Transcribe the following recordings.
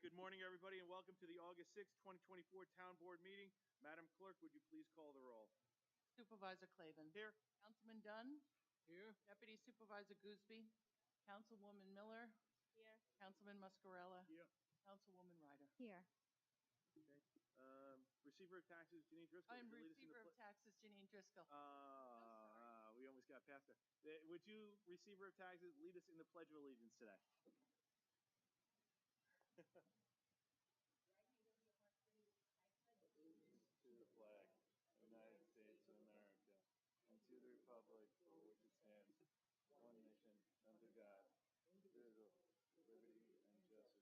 Good morning, everybody, and welcome to the August 6th, 2024 Town Board meeting. Madam Clerk, would you please call the roll? Supervisor Clavin. Here. Councilman Dunn. Here. Deputy Supervisor Gooseby. Councilwoman Miller. Here. Councilman Muscarella. Here. Councilwoman Ryder. Here. Okay. Receiver of Taxes, Janine Driscoll. I'm would you lead us in the Receiver of Taxes, Janine Driscoll. We almost got past that. Would you, Receiver of Taxes, lead us in the Pledge of Allegiance today? To the flag of the United States of America and to the republic for which it stands, one nation, under God, indivisible, liberty and justice for all.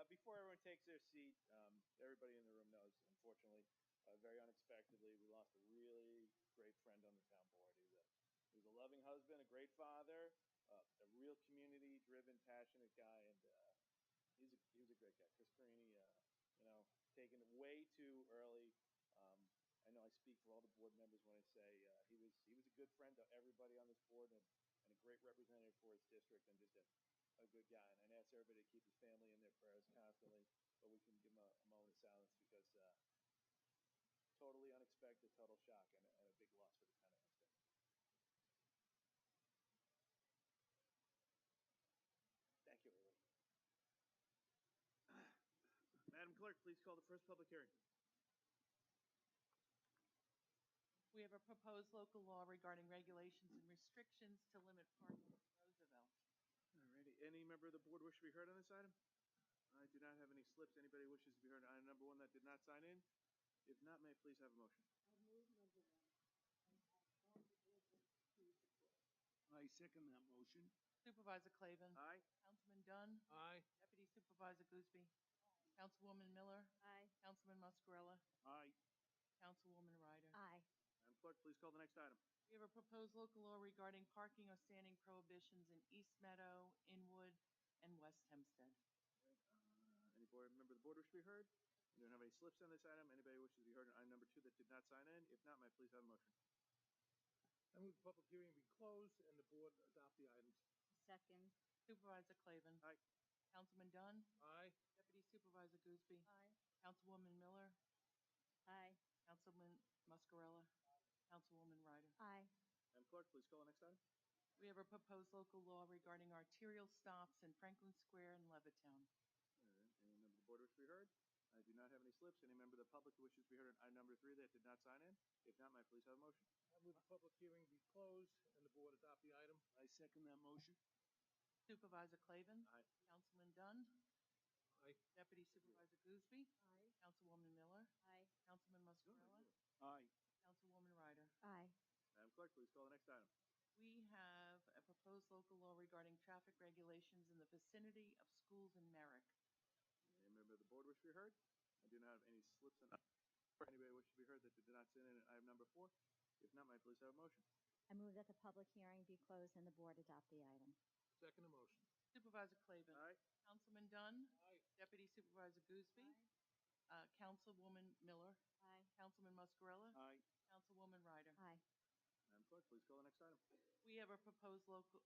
Before everyone takes their seat, everybody in the room knows, unfortunately, very unexpectedly, we lost a really great friend on the town board. He was a loving husband, a great father, a real community-driven, passionate guy, and he was a great guy. Chris Carini, taken way too early. I know I speak for all the board members when I say he was a good friend to everybody on this board and a great representative for his district and just a good guy. And I'd ask everybody to keep his family in their prayers constantly, but we can give him a moment of silence because totally unexpected, total shock, and a big loss for the town of Hempstead. Thank you, everybody. Madam Clerk, please call the first public hearing. We have a proposed local law regarding regulations and restrictions to limit parking in Roosevelt. All righty. Any member of the board wish to be heard on this item? I do not have any slips. Anybody wishes to be heard on item number 1 that did not sign in? If not, may I please have a motion? I second that motion. Supervisor Clavin. Aye. Councilman Dunn. Aye. Deputy Supervisor Gooseby. Councilwoman Miller. Aye. Councilman Muscarella. Aye. Councilwoman Ryder. Aye. Madam Clerk, please call the next item. We have a proposed local law regarding parking or standing prohibitions in East Meadow, Inwood, and West Hempstead. Any board member of the board wish to be heard? We don't have any slips on this item. Anybody wishes to be heard on item number 2 that did not sign in? If not, may I please have a motion? I move the public hearing be closed and the board adopt the items. Second. Supervisor Clavin. Aye. Councilman Dunn. Aye. Deputy Supervisor Gooseby. Aye. Councilwoman Miller. Aye. Councilman Muscarella. Councilwoman Ryder. Aye. Madam Clerk, please call the next item. We have a proposed local law regarding arterial stops in Franklin Square and Levittown. All right. Any member of the board wish to be heard? I do not have any slips. Any member of the public who wishes to be heard on item number 3 that did not sign in? If not, may I please have a motion? I move the public hearing be closed and the board adopt the item. I second that motion. Supervisor Clavin. Aye. Councilman Dunn. Aye. Deputy Supervisor Gooseby. Aye. Councilwoman Miller. Aye. Councilman Muscarella. Aye. Councilwoman Ryder. Aye. Madam Clerk, please call the next item. We have a proposed local law regarding traffic regulations in the vicinity of schools in Merrick. Any member of the board wish to be heard? I do not have any slips on anybody wish to be heard that did not sign in on item number 4. If not, may I please have a motion? I move that the public hearing be closed and the board adopt the item. Second the motion. Supervisor Clavin. Aye. Councilman Dunn. Aye. Deputy Supervisor Gooseby. Councilwoman Miller. Aye. Councilman Muscarella. Aye. Councilwoman Ryder. Aye. Madam Clerk, please call the next item. We have a proposed local,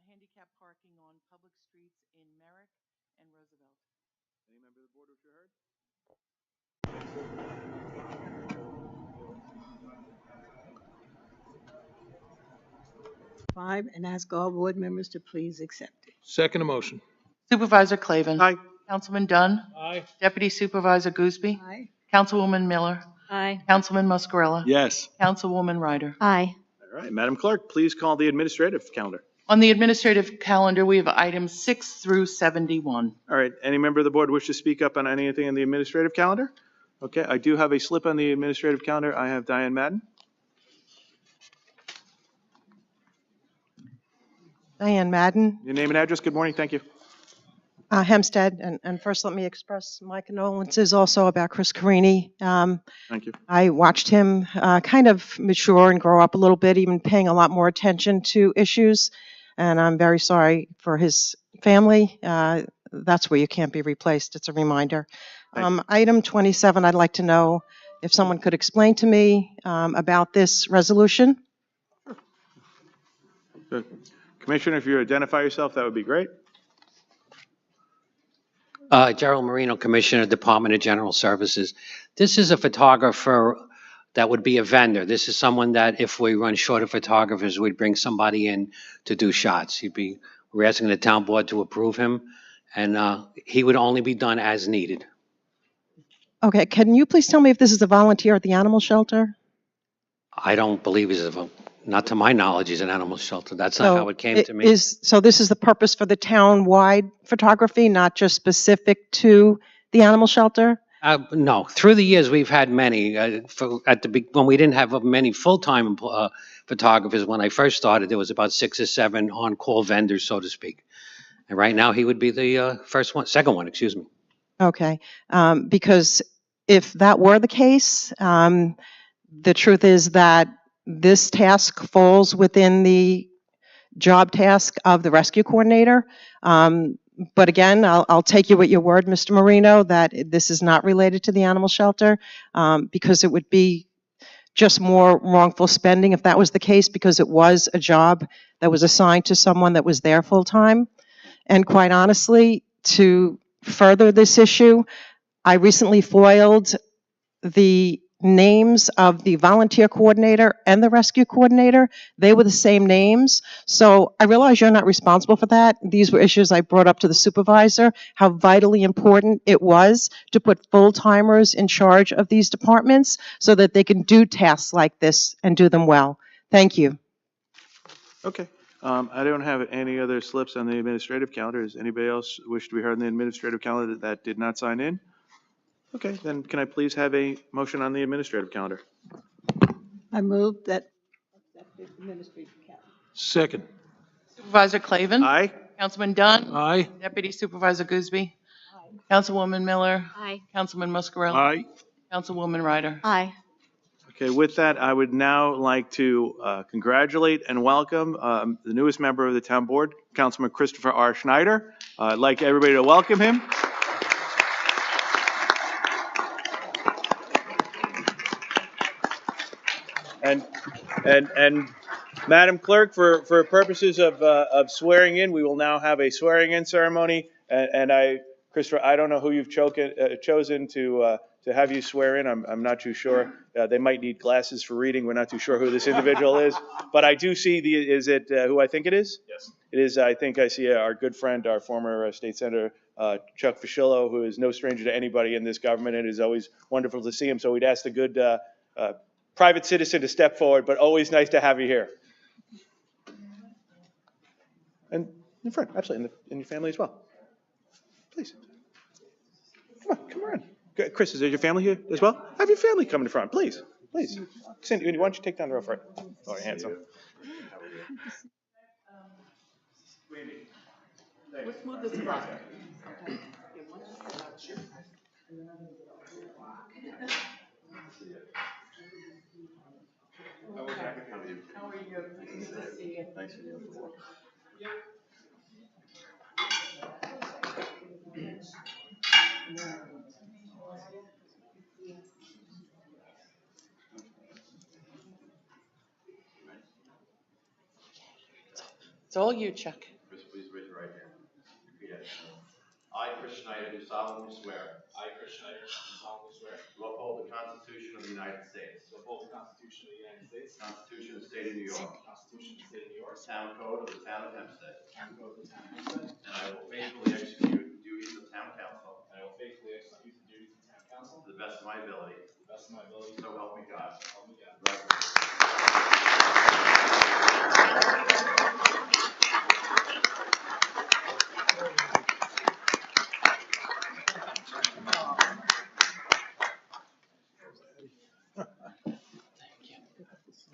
handicap parking on public streets in Merrick and Roosevelt. Any member of the board wish to be heard? Five, and ask all board members to please accept it. Second the motion. Supervisor Clavin. Aye. Councilman Dunn. Aye. Deputy Supervisor Gooseby. Aye. Councilwoman Miller. Aye. Councilman Muscarella. Yes. Councilwoman Ryder. Aye. All right. Madam Clerk, please call the administrative calendar. On the administrative calendar, we have items 6 through 71. All right. Any member of the board wish to speak up on anything in the administrative calendar? Okay. I do have a slip on the administrative calendar. I have Diane Madden. Diane Madden, Your name and address. Good morning. Thank you. Hempstead. And first, let me express my condolences also about Chris Carini. Thank you. I watched him kind of mature and grow up a little bit, even paying a lot more attention to issues. And I'm very sorry for his family. That's where you can't be replaced. It's a reminder. Item 27, I'd like to know if someone could explain to me about this resolution. Good. Commissioner, if you identify yourself, that would be great. Gerald Marino, Commissioner, Department of General Services. This is a photographer that would be a vendor. This is someone that if we run short of photographers, we'd bring somebody in to do shots. We're asking the town board to approve him, and he would only be done as needed. Okay, can you please tell me if this is a volunteer at the animal shelter? I don't believe not to my knowledge, he's an animal shelter. That's not how it came to me. So this is the purpose for the town-wide photography, not just specific to the animal shelter? No, through the years, we've had many. When we didn't have many full-time photographers, when I first started, there was about 6 or 7 on-call vendors, so to speak. And right now, he would be the second one, excuse me. Okay, because if that were the case, the truth is that this task falls within the job task of the rescue coordinator. But again, I'll take you at your word, Mr. Marino, that this is not related to the animal shelter, because it would be just more wrongful spending if that was the case, because it was a job that was assigned to someone that was there full-time. And quite honestly, to further this issue, I recently foiled the names of the volunteer coordinator and the rescue coordinator. They were the same names. So I realize you're not responsible for that. These were issues I brought up to the supervisor, how vitally important it was to put full-timers in charge of these departments so that they can do tasks like this and do them well. Thank you. Okay. I don't have any other slips on the administrative calendar. Does anybody else wish to be heard on the administrative calendar that did not sign in? Okay, then can I please have a motion on the administrative calendar? I move that accepted administrative calendar. Second. Supervisor Clavin. Aye. Councilman Dunn. Aye. Deputy Supervisor Gooseby. Aye. Councilwoman Miller. Aye. Councilman Muscarella. Aye. Councilwoman Ryder. Aye. Okay, with that, I would now like to congratulate and welcome the newest member of the town board, Councilman Christopher R. Schneider. I'd like everybody to welcome him. And Madam Clerk, for purposes of swearing in, we will now have a swearing in ceremony. And Christopher, I don't know who you've chosen to have you swear in. I'm not too sure. They might need glasses for reading. We're not too sure who this individual is. But I do see is it who I think it is? Yes. It is. I think I see our good friend, our former state senator, Chuck Fischillo, who is no stranger to anybody in this government. And it is always wonderful to see him. So we'd ask the good private citizen to step forward, but always nice to have you here. And in front, absolutely, and your family as well. Please. Come on. Good. Chris, is there your family here as well? Have your family come in front, please. Please. Cindy, why don't you take down the row for it? Oh, handsome. Let's move this across. How are you? Nice to see you. Nice to meet you. It's all you, Chuck. Chris, please raise your right hand. Repeat after me. I, Chris Schneider, do solemnly swear. I, Chris Schneider, do solemnly swear. To uphold the Constitution of the United States. To uphold the Constitution of the United States. Constitution of the State of New York. Constitution of the State of New York. Town Code of the Town of Hempstead. Town Code of the Town of Hempstead. And I will faithfully execute the duties of Town Council. And I will faithfully execute the duties of Town Council. To the best of my ability. To the best of my ability. So help me God. So help me God.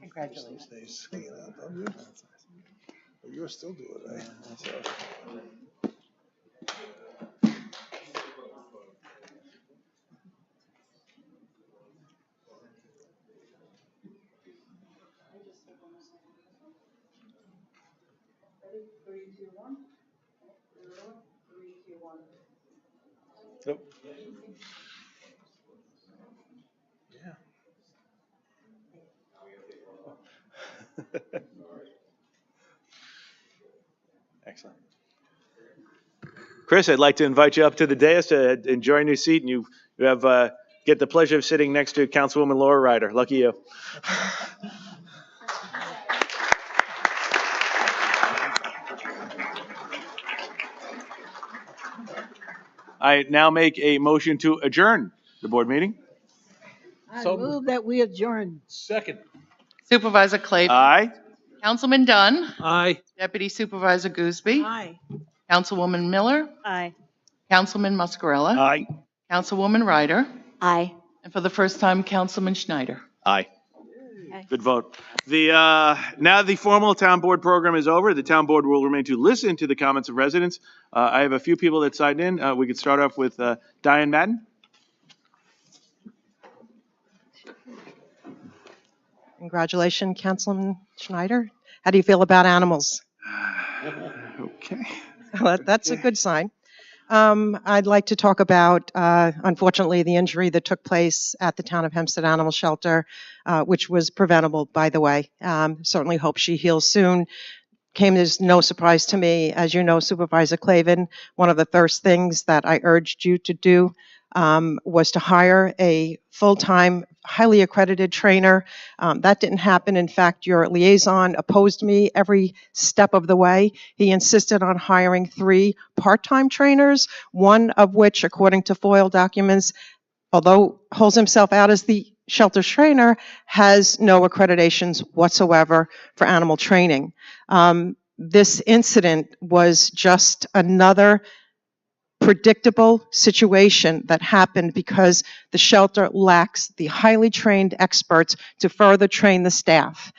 Congratulations. You're still doing it, Ready? 3, 2, 1. 3, 2, 1. Yep. Yeah. Excellent. Chris, I'd like to invite you up to the dais to enjoy a new seat, and you have get the pleasure of sitting next to Councilwoman Laura Ryder. Lucky you. I now make a motion to adjourn the board meeting. I So move that we adjourn. Second. Supervisor Clavin. Aye. Councilman Dunn. Aye. Deputy Supervisor Gooseby. Aye. Councilwoman Miller. Aye. Councilman Muscarella. Aye. Councilwoman Ryder. Aye. And for the first time, Councilman Schneider. Aye. Aye. Good vote. Now the formal town board program is over. The town board will remain to listen to the comments of residents. I have a few people that signed in. We could start off with Diane Madden. Congratulations, Councilman Schneider. How do you feel about animals? Okay. Well, that's a good sign. I'd like to talk about, unfortunately, the injury that took place at the Town of Hempstead Animal Shelter, which was preventable, by the way. Certainly hope she heals soon. Came as no surprise to me. As you know, Supervisor Clavin, one of the first things that I urged you to do was to hire a full-time, highly accredited trainer. That didn't happen. In fact, your liaison opposed me every step of the way. He insisted on hiring 3 part-time trainers, one of which, according to FOIL documents, although holds himself out as the shelter trainer, has no accreditations whatsoever for animal training. This incident was just another predictable situation that happened because the shelter lacks the highly trained experts to further train the staff.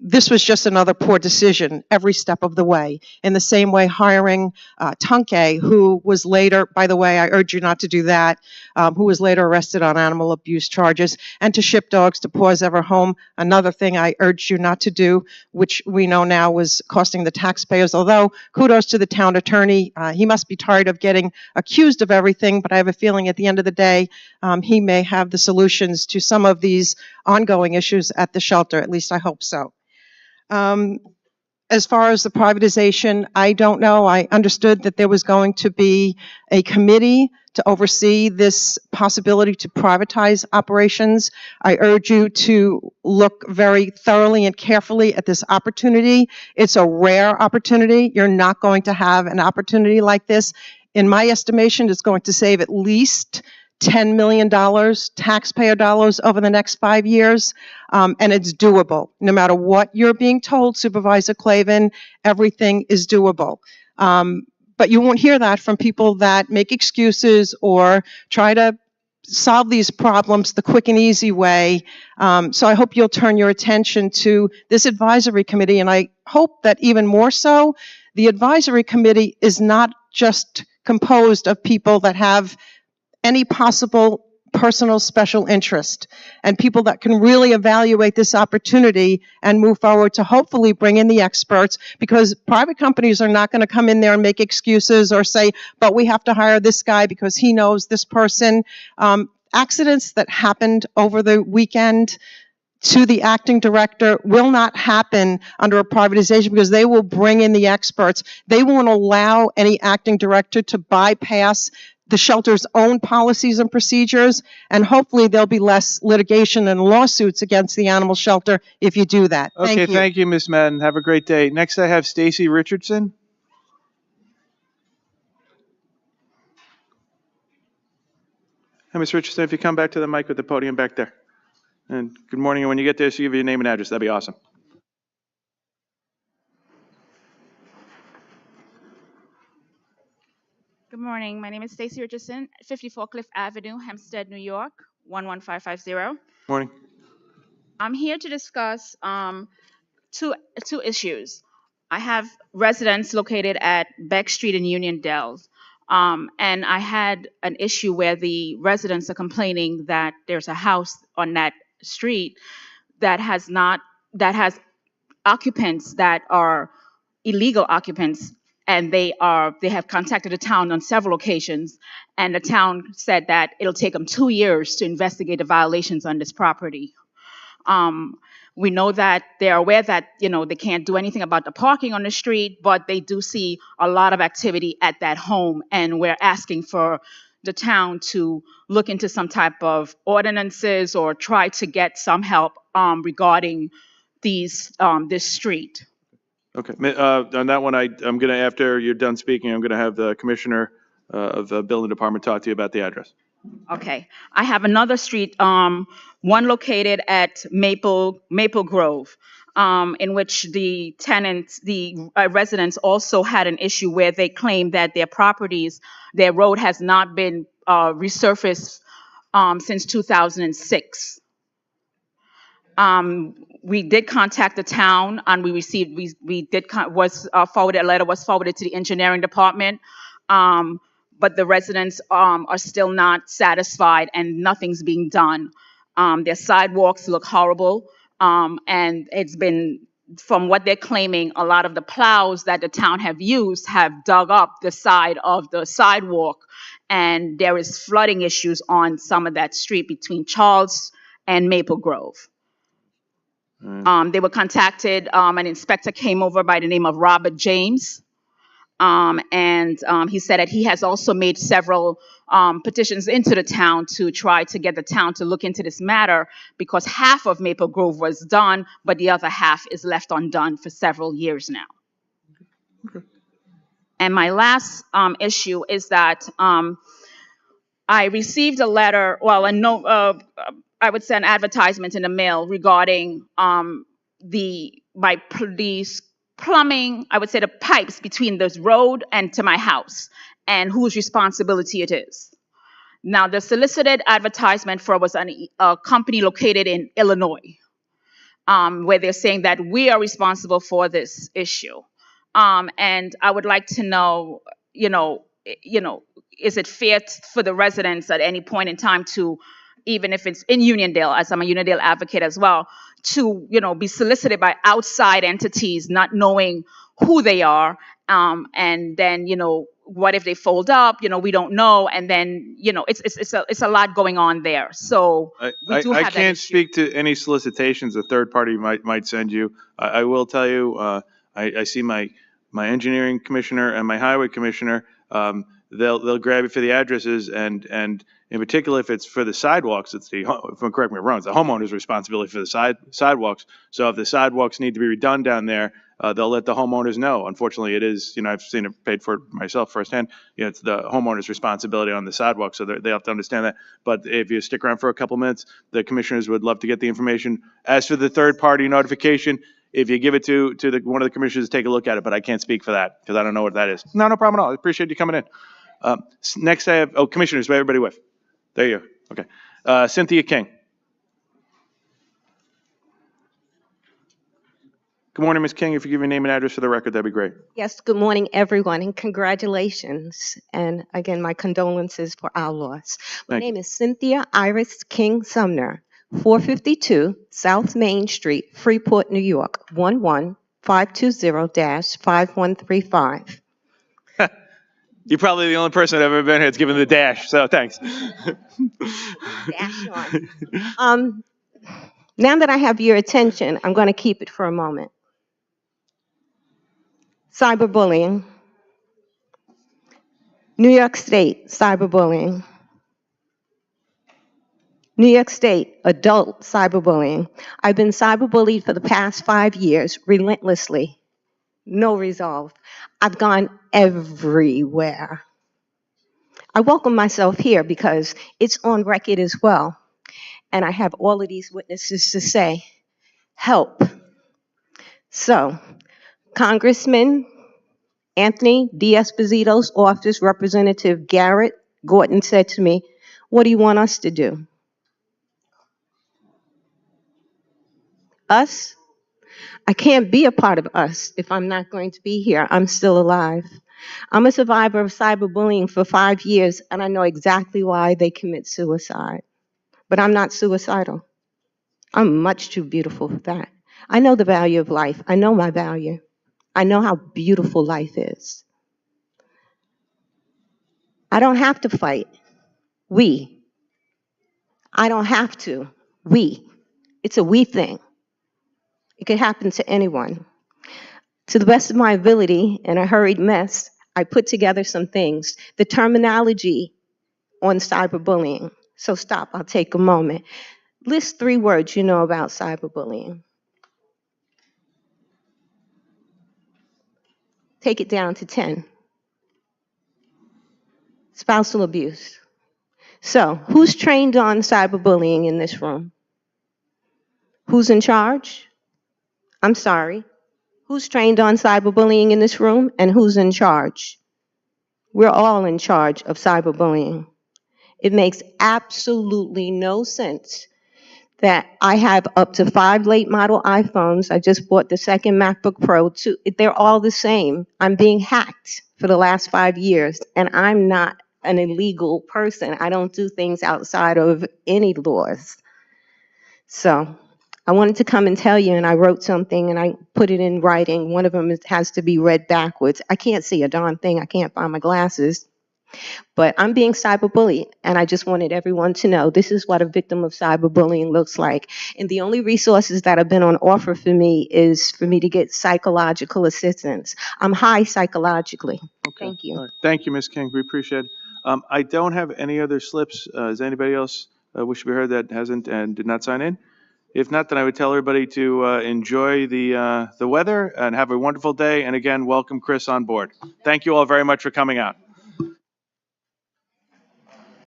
This was just another poor decision every step of the way. In the same way, hiring Tunke, who was later, by the way, I urge you not to do that, who was later arrested on animal abuse charges, and to ship dogs to Paws Ever Home, another thing I urged you not to do, which we know now was costing the taxpayers. Although, kudos to the town attorney. He must be tired of getting accused of everything, but I have a feeling at the end of the day, he may have the solutions to some of these ongoing issues at the shelter. At least I hope so. As far as the privatization, I don't know. I understood that there was going to be a committee to oversee this possibility to privatize operations. I urge you to look very thoroughly and carefully at this opportunity. It's a rare opportunity. You're not going to have an opportunity like this. In my estimation, it's going to save at least $10 million taxpayer dollars over the next 5 years, and it's doable. No matter what you're being told, Supervisor Clavin, everything is doable. But you won't hear that from people that make excuses or try to solve these problems the quick and easy way. So I hope you'll turn your attention to this advisory committee, and I hope that even more so, the advisory committee is not just composed of people that have any possible personal special interest, and people that can really evaluate this opportunity and move forward to hopefully bring in the experts, because private companies are not going to come in there and make excuses or say, but we have to hire this guy because he knows this person. Accidents that happened over the weekend to the acting director will not happen under a privatization because they will bring in the experts. They won't allow any acting director to bypass the shelter's own policies and procedures, and hopefully there'll be less litigation and lawsuits against the animal shelter if you do that. Okay, thank you, Ms. Madden. Have a great day. Next, I have Stacy Richardson. Hi, Ms. Richardson, if you come back to the mic with the podium back there. And good morning, and when you get there, so give you your name and address. That'd be awesome. Good morning. My name is Stacy Richardson, 54 Cliff Avenue, Hempstead, New York, 11550. Morning. I'm here to discuss two issues. I have residents located at Beck Street and Union Dells. And I had an issue where the residents are complaining that there's a house on that street that has occupants that are illegal occupants, and they have contacted the town on several occasions, and the town said that it'll take them 2 years to investigate the violations on this property. We know that they're aware that, they can't do anything about the parking on the street, but they do see a lot of activity at that home. And we're asking for the town to look into some type of ordinances or try to get some help regarding this street. Okay. On that one, I'm going to, after you're done speaking, I'm going to have the commissioner of the building department talk to you about the address. Okay. I have another street, one located at Maple Grove, in which the tenants, the residents also had an issue where they claimed that their road has not been resurfaced since 2006. We did contact the town, and a letter was forwarded to the engineering department. But the residents are still not satisfied, and nothing's being done. Their sidewalks look horrible, and it's been, from what they're claiming, a lot of the plows that the town have used have dug up the side of the sidewalk, and there is flooding issues on some of that street between Charles and Maple Grove. They were contacted. An inspector came over by the name of Robert James. And he said that he has also made several petitions into the town to try to get the town to look into this matter, because half of Maple Grove was done, but the other half is left undone for several years now. Okay. And my last issue is that I received a letter, I would say an advertisement in the mail regarding these plumbing, I would say the pipes between this road and to my house, and whose responsibility it is. Now, the solicited advertisement was a company located in Illinois, where they're saying that we are responsible for this issue. And I would like to know, is it fair for the residents at any point in time to, even if it's in Uniondale, as I'm a Uniondale advocate as well, to, be solicited by outside entities, not knowing who they are, and then, what if they fold up? We don't know, and then, it's a lot going on there. So we do have I can't speak to any solicitations a third party might send you. I will tell you, I see my engineering commissioner and my highway commissioner. They'll grab you for the addresses, and in particular, if it's for the sidewalks, if I'm correct me if I'm wrong, it's the homeowner's responsibility for the sidewalks. So if the sidewalks need to be redone down there, they'll let the homeowners know. Unfortunately, it is, I've seen it paid for myself firsthand. It's the homeowner's responsibility on the sidewalk, so they have to understand that. But if you stick around for a couple minutes, the commissioners would love to get the information. As for the third-party notification, if you give it to one of the commissioners, take a look at it, but I can't speak for that because I don't know what that is. No problem at all. I appreciate you coming in. Next I have, commissioners, everybody with. There you go. Okay. Cynthia King. Good morning, Ms. King. If you give your name and address for the record, that'd be great. Yes, good morning, everyone, and congratulations. And again, my condolences for our loss. My name is Cynthia Iris King Sumner, 452 South Main Street, Freeport, New York, 11520-5135. You're probably the only person I've ever been here that's given the dash, so thanks. Dash on. Now that I have your attention, I'm going to keep it for a moment. Cyberbullying. New York State, cyberbullying. New York State, adult cyberbullying. I've been cyberbullied for the past 5 years, relentlessly. No resolve. I've gone everywhere. I welcome myself here because it's on record as well. And I have all of these witnesses to say, help. So, Congressman Anthony D'Esposito's office, Representative Garrett Gordon said to me, what do you want us to do? Us? I can't be a part of us if I'm not going to be here. I'm still alive. I'm a survivor of cyberbullying for 5 years, and I know exactly why they commit suicide. But I'm not suicidal. I'm much too beautiful for that. I know the value of life. I know my value. I know how beautiful life is. I don't have to fight. I don't have to. It's a we thing. It could happen to anyone. To the best of my ability, in a hurried mess, I put together some things. The terminology on cyberbullying. So stop, I'll take a moment. List 3 words you know about cyberbullying. Take it down to 10. Spousal abuse. So, who's trained on cyberbullying in this room? Who's in charge? I'm sorry. Who's trained on cyberbullying in this room, and who's in charge? We're all in charge of cyberbullying. It makes absolutely no sense that I have up to 5 late model iPhones. I just bought the second MacBook Pro. They're all the same. I'm being hacked for the last 5 years, and I'm not an illegal person. I don't do things outside of any laws. So I wanted to come and tell you, and I wrote something, and I put it in writing. One of them has to be read backwards. I can't see a darn thing. I can't find my glasses. But I'm being cyberbullied, and I just wanted everyone to know this is what a victim of cyberbullying looks like. And the only resources that have been on offer for me is for me to get psychological assistance. I'm high psychologically. Okay. Thank you. All right. Thank you, Ms. King. We appreciate it. I don't have any other slips. Does anybody else wish to be heard that hasn't and did not sign in? If not, then I would tell everybody to enjoy the weather and have a wonderful day. And again, welcome Chris on board. Thank you all very much for coming out.